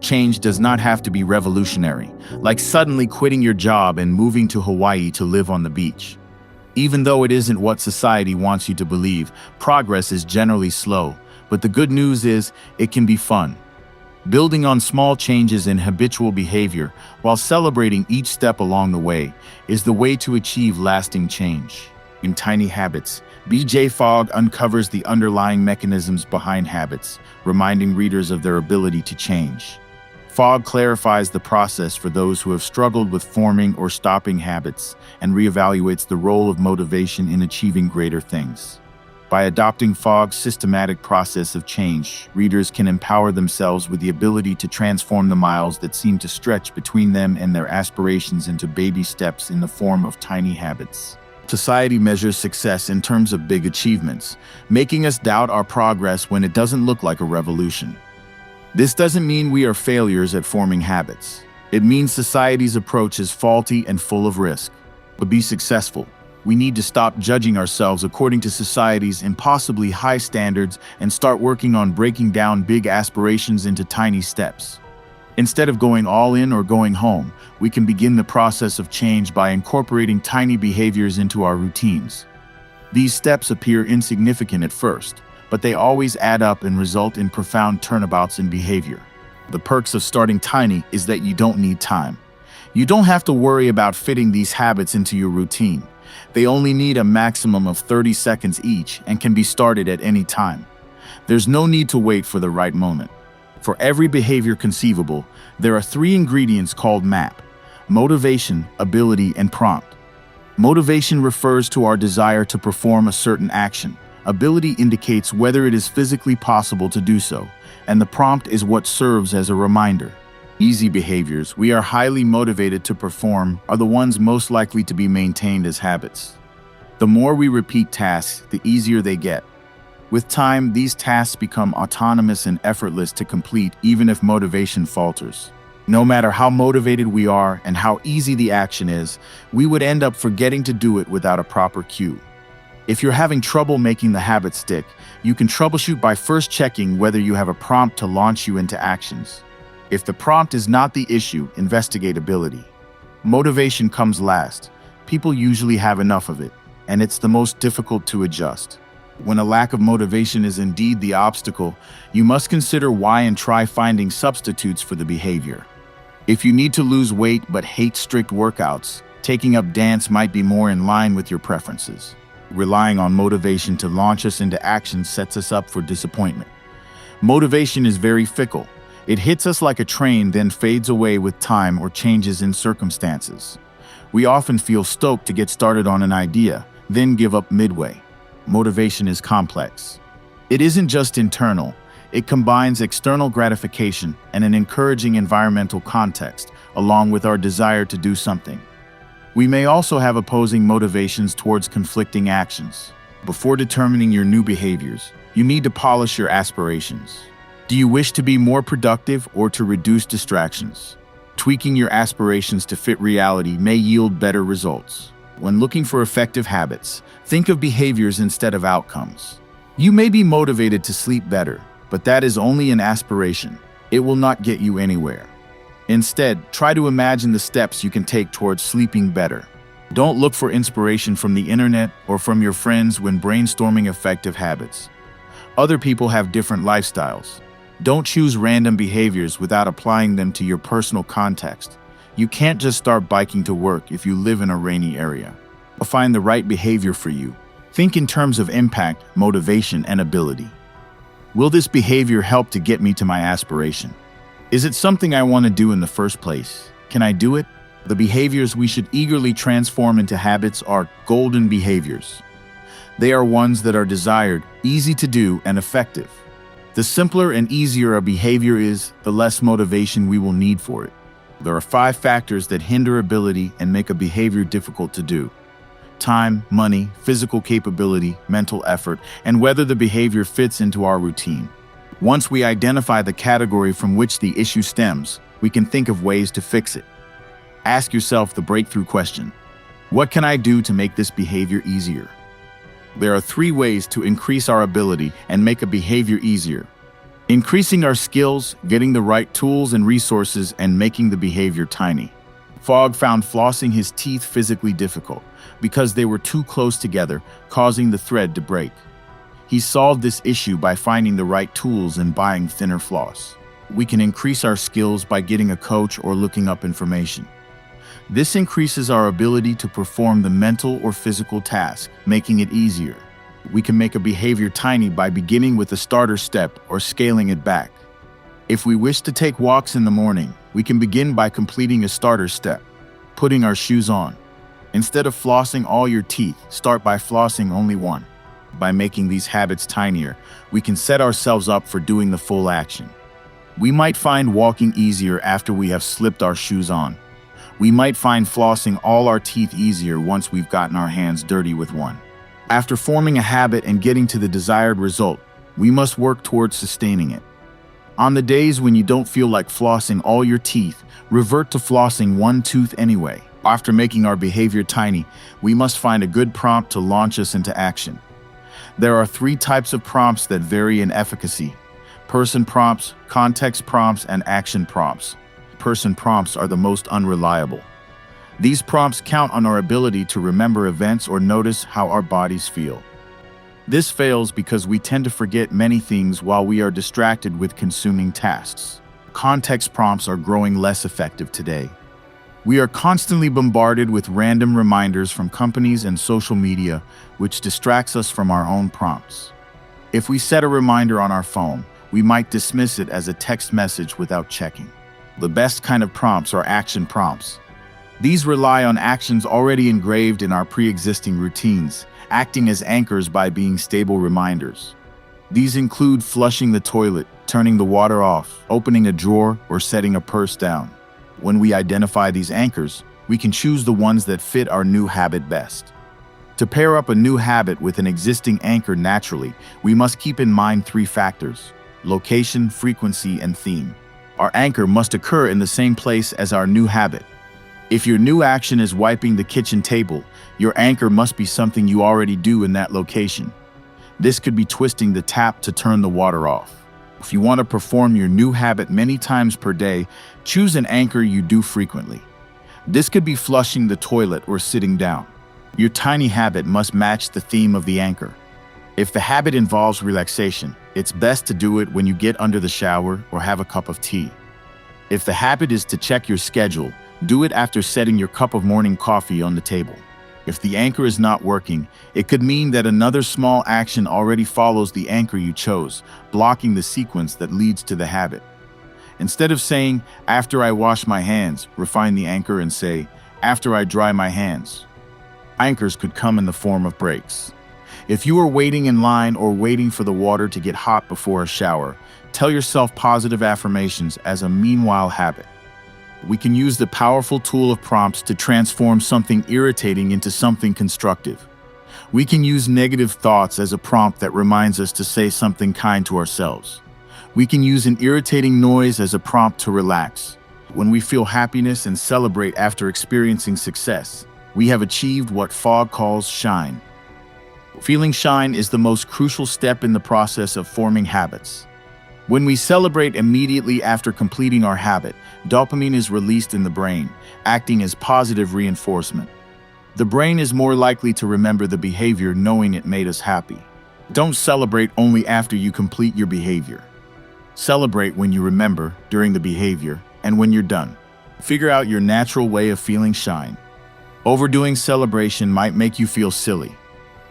Change does not have to be revolutionary, like suddenly quitting your job and moving to Hawaii to live on the beach. Even though it isn't what society wants you to believe, progress is generally slow, but the good news is it can be fun. Building on small changes in habitual behavior while celebrating each step along the way is the way to achieve lasting change. In Tiny Habits, B.J. Fogg uncovers the underlying mechanisms behind habits, reminding readers of their ability to change. Fogg clarifies the process for those who have struggled with forming or stopping habits and reevaluates the role of motivation in achieving greater things. By adopting Fogg's systematic process of change, readers can empower themselves with the ability to transform the miles that seem to stretch between them and their aspirations into baby steps in the form of tiny habits. Society measures success in terms of big achievements, making us doubt our progress when it doesn't look like a revolution. This doesn't mean we are failures at forming habits. It means society's approach is faulty and full of risk. To be successful, we need to stop judging ourselves according to society's impossibly high standards and start working on breaking down big aspirations into tiny steps. Instead of going all in or going home, we can begin the process of change by incorporating tiny behaviors into our routines. These steps appear insignificant at first, but they always add up and result in profound turnabouts in behavior. The perks of starting tiny is that you don't need time. You don't have to worry about fitting these habits into your routine. They only need a maximum of 30 seconds each and can be started at any time. There's no need to wait for the right moment. For every behavior conceivable, there are 3 ingredients called MAP: motivation, ability, and prompt. Motivation refers to our desire to perform a certain action. Ability indicates whether it is physically possible to do so, and the prompt is what serves as a reminder. Easy behaviors we are highly motivated to perform are the ones most likely to be maintained as habits. The more we repeat tasks, the easier they get. With time, these tasks become autonomous and effortless to complete, even if motivation falters. No matter how motivated we are and how easy the action is, we would end up forgetting to do it without a proper cue. If you're having trouble making the habit stick, you can troubleshoot by first checking whether you have a prompt to launch you into actions. If the prompt is not the issue, investigate ability. Motivation comes last. People usually have enough of it, and it's the most difficult to adjust. When a lack of motivation is indeed the obstacle, you must consider why and try finding substitutes for the behavior. If you need to lose weight but hate strict workouts, taking up dance might be more in line with your preferences. Relying on motivation to launch us into action sets us up for disappointment. Motivation is very fickle. It hits us like a train, then fades away with time or changes in circumstances. We often feel stoked to get started on an idea, then give up midway. Motivation is complex. It isn't just internal. It combines external gratification and an encouraging environmental context, along with our desire to do something. We may also have opposing motivations towards conflicting actions. Before determining your new behaviors, you need to polish your aspirations. Do you wish to be more productive or to reduce distractions? Tweaking your aspirations to fit reality may yield better results. When looking for effective habits, think of behaviors instead of outcomes. You may be motivated to sleep better, but that is only an aspiration. It will not get you anywhere. Instead, try to imagine the steps you can take towards sleeping better. Don't look for inspiration from the internet or from your friends when brainstorming effective habits. Other people have different lifestyles. Don't choose random behaviors without applying them to your personal context. You can't just start biking to work if you live in a rainy area. Find the right behavior for you. Think in terms of impact, motivation, and ability. Will this behavior help to get me to my aspiration? Is it something I want to do in the first place? Can I do it? The behaviors we should eagerly transform into habits are golden behaviors. They are ones that are desired, easy to do, and effective. The simpler and easier a behavior is, the less motivation we will need for it. There are 5 factors that hinder ability and make a behavior difficult to do: time, money, physical capability, mental effort, and whether the behavior fits into our routine. Once we identify the category from which the issue stems, we can think of ways to fix it. Ask yourself the breakthrough question: what can I do to make this behavior easier? There are 3 ways to increase our ability and make a behavior easier. Increasing our skills, getting the right tools and resources, and making the behavior tiny. Fogg found flossing his teeth physically difficult because they were too close together, causing the thread to break. He solved this issue by finding the right tools and buying thinner floss. We can increase our skills by getting a coach or looking up information. This increases our ability to perform the mental or physical task, making it easier. We can make a behavior tiny by beginning with a starter step or scaling it back. If we wish to take walks in the morning, we can begin by completing a starter step, putting our shoes on. Instead of flossing all your teeth, start by flossing only one. By making these habits tinier, we can set ourselves up for doing the full action. We might find walking easier after we have slipped our shoes on. We might find flossing all our teeth easier once we've gotten our hands dirty with one. After forming a habit and getting to the desired result, we must work towards sustaining it. On the days when you don't feel like flossing all your teeth, revert to flossing one tooth anyway. After making our behavior tiny, we must find a good prompt to launch us into action. There are 3 types of prompts that vary in efficacy: person prompts, context prompts, and action prompts. Person prompts are the most unreliable. These prompts count on our ability to remember events or notice how our bodies feel. This fails because we tend to forget many things while we are distracted with consuming tasks. Context prompts are growing less effective today. We are constantly bombarded with random reminders from companies and social media, which distracts us from our own prompts. If we set a reminder on our phone, we might dismiss it as a text message without checking. The best kind of prompts are action prompts. These rely on actions already engraved in our pre-existing routines, acting as anchors by being stable reminders. These include flushing the toilet, turning the water off, opening a drawer, or setting a purse down. When we identify these anchors, we can choose the ones that fit our new habit best. To pair up a new habit with an existing anchor naturally, we must keep in mind 3 factors: location, frequency, and theme. Our anchor must occur in the same place as our new habit. If your new action is wiping the kitchen table, your anchor must be something you already do in that location. This could be twisting the tap to turn the water off. If you want to perform your new habit many times per day, choose an anchor you do frequently. This could be flushing the toilet or sitting down. Your tiny habit must match the theme of the anchor. If the habit involves relaxation, it's best to do it when you get under the shower or have a cup of tea. If the habit is to check your schedule, do it after setting your cup of morning coffee on the table. If the anchor is not working, it could mean that another small action already follows the anchor you chose, blocking the sequence that leads to the habit. Instead of saying, "After I wash my hands," refine the anchor and say, "After I dry my hands." Anchors could come in the form of breaks. If you are waiting in line or waiting for the water to get hot before a shower, tell yourself positive affirmations as a meanwhile habit. We can use the powerful tool of prompts to transform something irritating into something constructive. We can use negative thoughts as a prompt that reminds us to say something kind to ourselves. We can use an irritating noise as a prompt to relax. When we feel happiness and celebrate after experiencing success, we have achieved what Fogg calls shine. Feeling shine is the most crucial step in the process of forming habits. When we celebrate immediately after completing our habit, dopamine is released in the brain, acting as positive reinforcement. The brain is more likely to remember the behavior knowing it made us happy. Don't celebrate only after you complete your behavior. Celebrate when you remember, during the behavior, and when you're done. Figure out your natural way of feeling shine. Overdoing celebration might make you feel silly.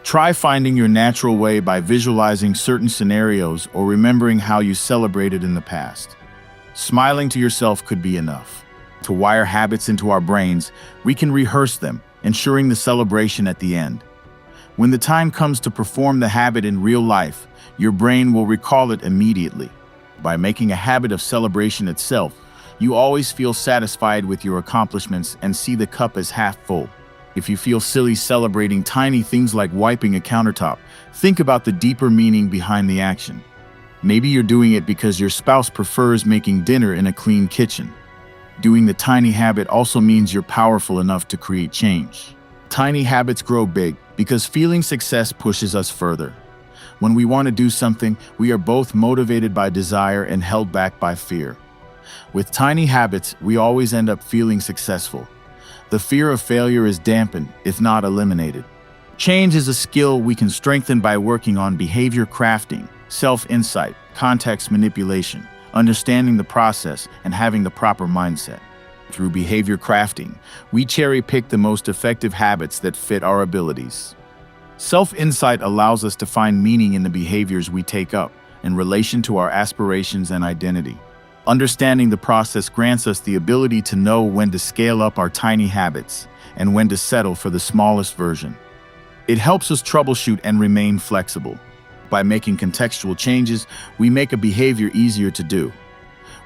Try finding your natural way by visualizing certain scenarios or remembering how you celebrated in the past. Smiling to yourself could be enough. To wire habits into our brains, we can rehearse them, ensuring the celebration at the end. When the time comes to perform the habit in real life, your brain will recall it immediately. By making a habit of celebration itself, you always feel satisfied with your accomplishments and see the cup as half full. If you feel silly celebrating tiny things like wiping a countertop, think about the deeper meaning behind the action. Maybe you're doing it because your spouse prefers making dinner in a clean kitchen. Doing the tiny habit also means you're powerful enough to create change. Tiny habits grow big because feeling success pushes us further. When we want to do something, we are both motivated by desire and held back by fear. With tiny habits, we always end up feeling successful. The fear of failure is dampened, if not eliminated. Change is a skill we can strengthen by working on behavior crafting, self-insight, context manipulation, understanding the process, and having the proper mindset. Through behavior crafting, we cherry-pick the most effective habits that fit our abilities. Self-insight allows us to find meaning in the behaviors we take up in relation to our aspirations and identity. Understanding the process grants us the ability to know when to scale up our tiny habits and when to settle for the smallest version. It helps us troubleshoot and remain flexible. By making contextual changes, we make a behavior easier to do.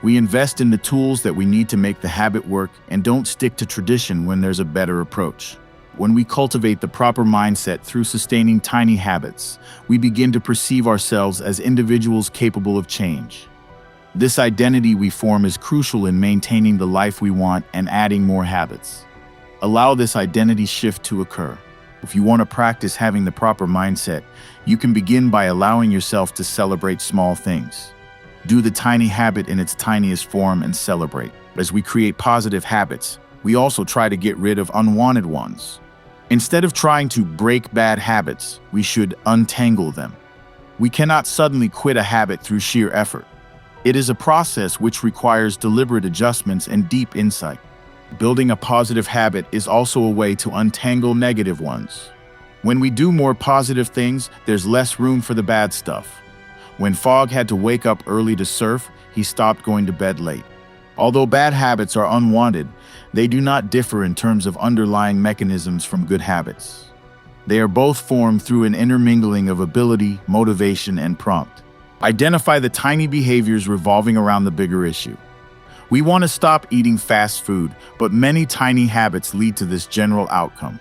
We invest in the tools that we need to make the habit work and don't stick to tradition when there's a better approach. When we cultivate the proper mindset through sustaining tiny habits, we begin to perceive ourselves as individuals capable of change. This identity we form is crucial in maintaining the life we want and adding more habits. Allow this identity shift to occur. If you want to practice having the proper mindset, you can begin by allowing yourself to celebrate small things. Do the tiny habit in its tiniest form and celebrate. As we create positive habits, we also try to get rid of unwanted ones. Instead of trying to break bad habits, we should untangle them. We cannot suddenly quit a habit through sheer effort. It is a process which requires deliberate adjustments and deep insight. Building a positive habit is also a way to untangle negative ones. When we do more positive things, there's less room for the bad stuff. When Fogg had to wake up early to surf, he stopped going to bed late. Although bad habits are unwanted, they do not differ in terms of underlying mechanisms from good habits. They are both formed through an intermingling of ability, motivation, and prompt. Identify the tiny behaviors revolving around the bigger issue. We want to stop eating fast food, but many tiny habits lead to this general outcome.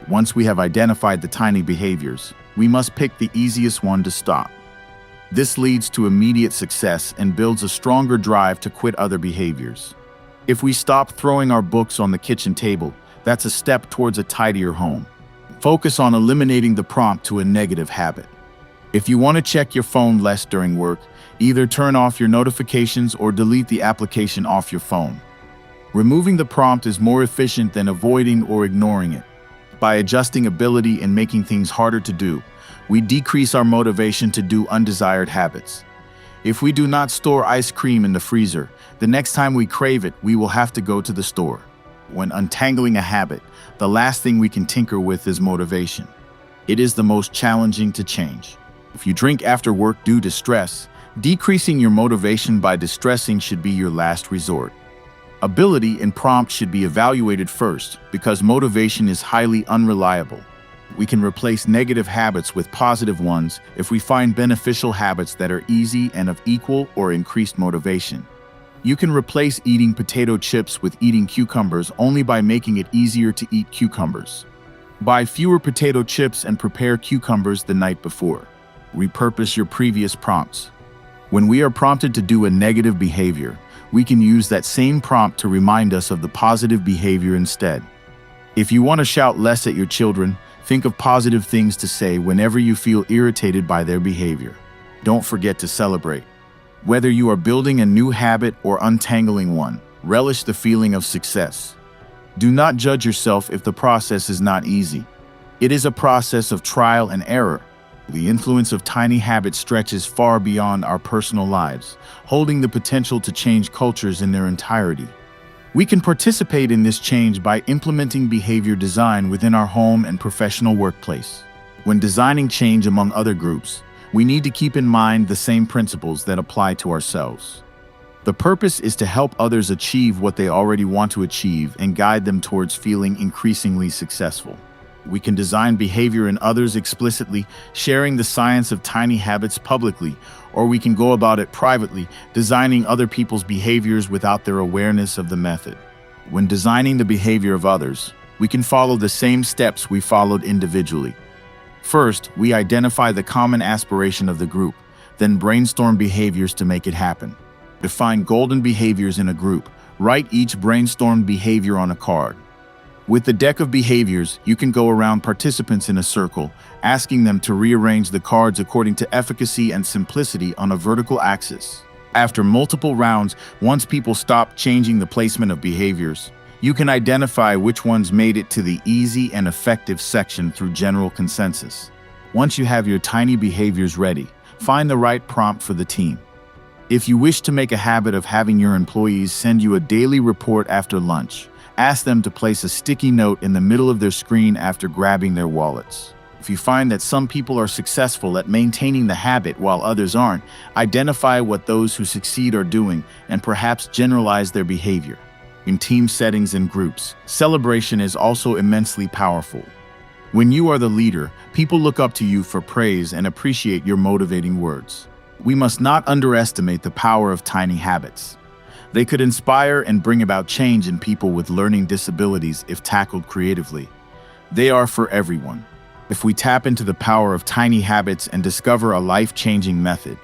Once we have identified the tiny behaviors, we must pick the easiest one to stop. This leads to immediate success and builds a stronger drive to quit other behaviors. If we stop throwing our books on the kitchen table, that's a step towards a tidier home. Focus on eliminating the prompt to a negative habit. If you want to check your phone less during work, either turn off your notifications or delete the application off your phone. Removing the prompt is more efficient than avoiding or ignoring it. By adjusting ability and making things harder to do, we decrease our motivation to do undesired habits. If we do not store ice cream in the freezer, the next time we crave it, we will have to go to the store. When untangling a habit, the last thing we can tinker with is motivation. It is the most challenging to change. If you drink after work due to stress, decreasing your motivation by distressing should be your last resort. Ability and prompt should be evaluated first because motivation is highly unreliable. We can replace negative habits with positive ones if we find beneficial habits that are easy and of equal or increased motivation. You can replace eating potato chips with eating cucumbers only by making it easier to eat cucumbers. Buy fewer potato chips and prepare cucumbers the night before. Repurpose your previous prompts. When we are prompted to do a negative behavior, we can use that same prompt to remind us of the positive behavior instead. If you want to shout less at your children, think of positive things to say whenever you feel irritated by their behavior. Don't forget to celebrate. Whether you are building a new habit or untangling one, relish the feeling of success. Do not judge yourself if the process is not easy. It is a process of trial and error. The influence of tiny habits stretches far beyond our personal lives, holding the potential to change cultures in their entirety. We can participate in this change by implementing behavior design within our home and professional workplace. When designing change among other groups, we need to keep in mind the same principles that apply to ourselves. The purpose is to help others achieve what they already want to achieve and guide them towards feeling increasingly successful. We can design behavior in others explicitly, sharing the science of tiny habits publicly, or we can go about it privately, designing other people's behaviors without their awareness of the method. When designing the behavior of others, we can follow the same steps we followed individually. First, we identify the common aspiration of the group, then brainstorm behaviors to make it happen. Define golden behaviors in a group. Write each brainstormed behavior on a card. With the deck of behaviors, you can go around participants in a circle, asking them to rearrange the cards according to efficacy and simplicity on a vertical axis. After multiple rounds, once people stop changing the placement of behaviors, you can identify which ones made it to the easy and effective section through general consensus. Once you have your tiny behaviors ready, find the right prompt for the team. If you wish to make a habit of having your employees send you a daily report after lunch, ask them to place a sticky note in the middle of their screen after grabbing their wallets. If you find that some people are successful at maintaining the habit while others aren't, identify what those who succeed are doing and perhaps generalize their behavior. In team settings and groups, celebration is also immensely powerful. When you are the leader, people look up to you for praise and appreciate your motivating words. We must not underestimate the power of tiny habits. They could inspire and bring about change in people with learning disabilities if tackled creatively. They are for everyone. If we tap into the power of tiny habits and discover a life-changing method,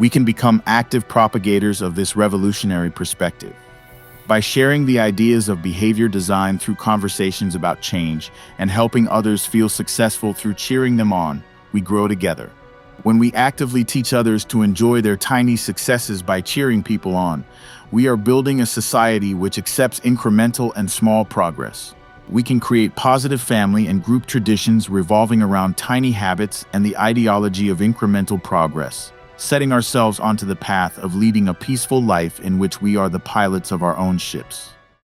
we can become active propagators of this revolutionary perspective. By sharing the ideas of behavior design through conversations about change and helping others feel successful through cheering them on, we grow together. When we actively teach others to enjoy their tiny successes by cheering people on, we are building a society which accepts incremental and small progress. We can create positive family and group traditions revolving around tiny habits and the ideology of incremental progress, setting ourselves onto the path of leading a peaceful life in which we are the pilots of our own ships.